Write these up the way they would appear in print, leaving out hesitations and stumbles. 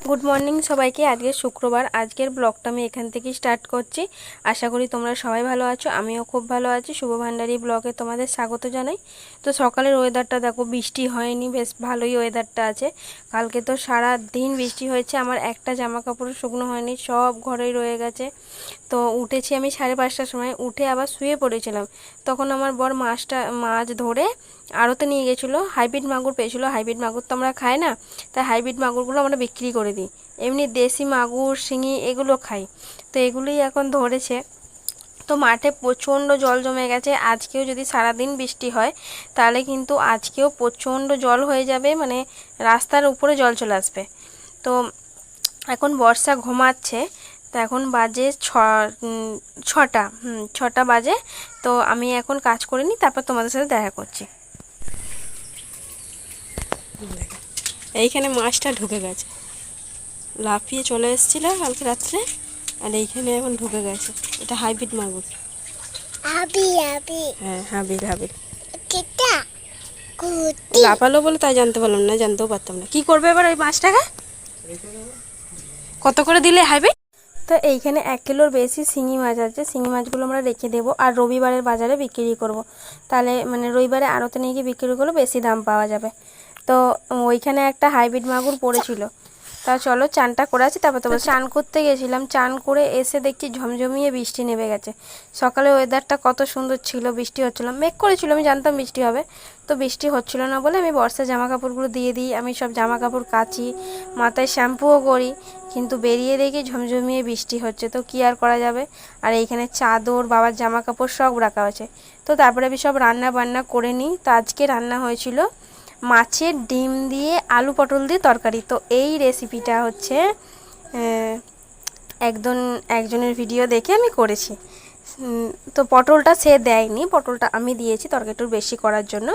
Good morning সবাইকে। আজকে শুক্রবার, আজকের ব্লগটা আমি এখান থেকেই স্টার্ট করছি। আশা করি তোমরা সবাই ভালো আছো, আমিও খুব ভালো আছি। শুভ ভান্ডারী ব্লগে তোমাদের স্বাগত জানাই। তো সকালের ওয়েদারটা দেখো, বৃষ্টি হয়নি, বেশ ভালোই ওয়েদারটা আছে। কালকে তো সারা দিন বৃষ্টি হয়েছে, আমার একটা জামা কাপড় শুকনো হয়নি, সব ঘরেই রয়ে গেছে। তো উঠেছি আমি 5:30টার সময়, উঠে আবার শুয়ে পড়েছিলাম। তখন আমার বর মাছ ধরে আড়তে নিয়ে গেছিলো, হাইব্রিড মাগুর পেয়েছিলো। হাইব্রিড মাগুর তো আমরা খাই না, তাই হাইব্রিড মাগুরগুলো আমরা বিক্রি করে দিই। এমনি দেশি মাগুর, শিঙি এগুলো খাই। তো এগুলোই এখন ধরেছে। তো মাঠে প্রচণ্ড জল জমে গেছে। আজকেও যদি সারাদিন বৃষ্টি হয় তাহলে কিন্তু আজকেও প্রচণ্ড জল হয়ে যাবে, মানে রাস্তার উপরে জল চলে আসবে। তো এখন বর্ষা ঘুমাচ্ছে। তো এখন বাজে ছটা বাজে। তো আমি এখন কাজ করে নিই, তারপর তোমাদের সাথে দেখা করছি। এইখানে মাছটা ঢুকে গেছে, লাফিয়ে চলে এসেছিল কালকে রাত্রে, আর এইখানে এখন ঢুকে গেছে। এটা হাইব্রিড মাগুর। হ্যাঁ, হাবির। লাফালো বলে তাই জানতে পারলাম না, জানতেও পারতাম না। কি করবে এবার ওই মাছটাকে? কত করে দিলে হাইব্রিড? তো এইখানে 1 কিলোর বেশি শিঙি মাছ আছে। শিঙি মাছগুলো আমরা রেখে দেবো, আর রবিবারের বাজারে বিক্রি করব। তাহলে মানে রবিবারে আড়তে নিয়ে গিয়ে বিক্রি করলে বেশি দাম পাওয়া যাবে। তো ওইখানে একটা হাইব্রিড মাগুর পড়েছিল। তা চলো চানটা করে আছি, তারপর তো চান করতে গেছিলাম। চান করে এসে দেখছি ঝমঝমিয়ে বৃষ্টি নেমে গেছে। সকালে ওয়েদারটা কত সুন্দর ছিল, বৃষ্টি হচ্ছিল, মেঘ করেছিল, আমি জানতাম বৃষ্টি হবে। তো বৃষ্টি হচ্ছিল না বলে আমি বর্ষার জামা কাপড়গুলো দিয়ে দিই। আমি সব জামা কাপড় কাচি, মাথায় শ্যাম্পুও করি, কিন্তু বেরিয়ে দেখি ঝমঝমিয়ে বৃষ্টি হচ্ছে। তো কী আর করা যাবে। আর এইখানে চাদর, বাবার জামা কাপড় সব রাখা আছে। তো তারপরে আমি সব রান্না বান্না করে নিই। তো আজকে রান্না হয়েছিল মাছের ডিম দিয়ে আলু পটল দিয়ে তরকারি। তো এই রেসিপিটা হচ্ছে একজনের ভিডিও দেখে আমি করেছি। তো পটলটা সে দেয়নি, পটলটা আমি দিয়েছি তরকারিটা বেশি করার জন্য,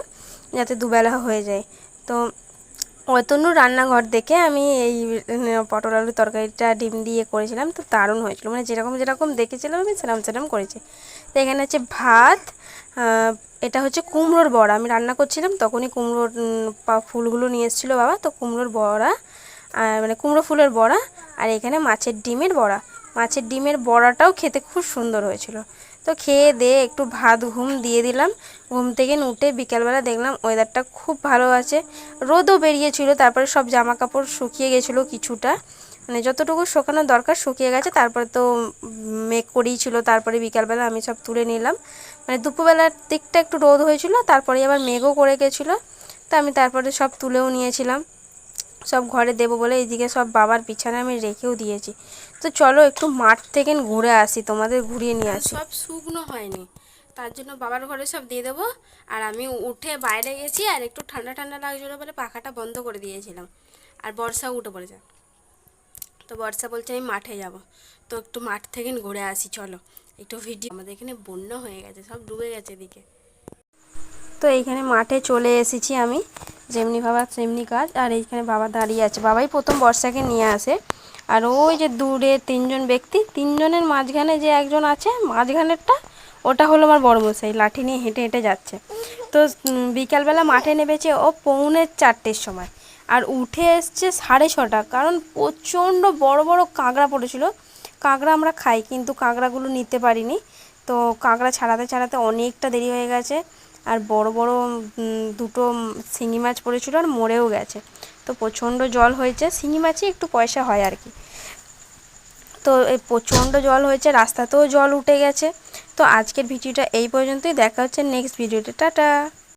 যাতে দুবেলা হয়ে যায়। তো অতনুর রান্নাঘর দেখে আমি এই পটল আলু তরকারিটা ডিম দিয়ে করেছিলাম। তো দারুণ হয়েছিল, মানে যেরকম দেখেছিলাম আমি সেরকম করেছি। তো এখানে হচ্ছে ভাত, এটা হচ্ছে কুমড়োর বড়া। আমি রান্না করছিলাম তখনই কুমড়োর ফুলগুলো নিয়ে এসেছিলো বাবা, তো কুমড়োর বড়া, মানে কুমড়ো ফুলের বড়া। আর এখানে মাছের ডিমের বড়া। মাছের ডিমের বড়াটাও খেতে খুব সুন্দর হয়েছিল। তো খেয়ে দিয়ে একটু ভাত ঘুম দিয়ে দিলাম। ঘুম থেকে উঠে বিকালবেলা দেখলাম ওয়েদারটা খুব ভালো আছে, রোদও বেরিয়েছিল। তারপরে সব জামা কাপড় শুকিয়ে গেছিলো কিছুটা, মানে যতটুকু শুকানোর দরকার শুকিয়ে গেছে। তারপরে তো মেঘ করেই ছিল। তারপরে বিকালবেলা আমি সব তুলে নিলাম, মানে দুপুরবেলার দিকটা একটু রোদ হয়েছিল, তারপরে আবার মেঘও করে গেছিলো। তো আমি তারপরে সব তুলেও নিয়েছিলাম, সব ঘরে দেবো বলে। এইদিকে সব বাবার বিছানায় আমি রেখেও দিয়েছি। তো চলো একটু মাঠ থেকে ঘুরে আসি, তোমাদের ঘুরিয়ে নিয়ে আসি। সব শুকনো হয়নি, তার জন্য বাবার ঘরে সব দিয়ে দেবো। আর আমি উঠে বাইরে গেছি, আর একটু ঠান্ডা ঠান্ডা লাগছিলো বলে পাখাটা বন্ধ করে দিয়েছিলাম। আর বর্ষাও উঠে পড়েছে। তো বর্ষা বলছে আমি মাঠে যাব। তো একটু মাঠ থেকে ঘুরে আসি, চলো একটু ভিডিও। আমাদের এখানে বন্যা হয়ে গেছে, সব ডুবে গেছে এদিকে। তো এইখানে মাঠে চলে এসেছি আমি, যেমনি ভাবা সেমনি কাজ। আর এইখানে বাবা দাঁড়িয়ে আছে, বাবাই প্রথম বর্ষাকে নিয়ে আসে। আর ওই যে দূরে 3জন ব্যক্তি, 3জনের মাঝখানে যে একজন আছে, মাঝখানেরটা, ওটা হলো আমার বড়মশাই, লাঠি নিয়ে হেঁটে হেঁটে যাচ্ছে। তো বিকালবেলা মাঠে নেমেছে ও 3:45-4টের সময়, আর উঠে এসছে 6:30, কারণ প্রচণ্ড বড় বড় কাঁকড়া পড়েছিল। কাঁকড়া আমরা খাই, কিন্তু কাঁকড়াগুলো নিতে পারিনি। তো কাঁকড়া ছাড়াতে অনেকটা দেরি হয়ে গেছে। আর বড় বড় দুটো শিঙি মাছ পড়েছিল, আর মরেও গেছে। তো প্রচণ্ড জল হয়েছে, শিঙি মাছই একটু পয়সা হয় আর কি। তো এই প্রচণ্ড জল হয়েছে, রাস্তাতেও জল উঠে গেছে। তো আজকের ভিডিওটা এই পর্যন্তই, দেখা হচ্ছে নেক্সট ভিডিওতে, টাটা।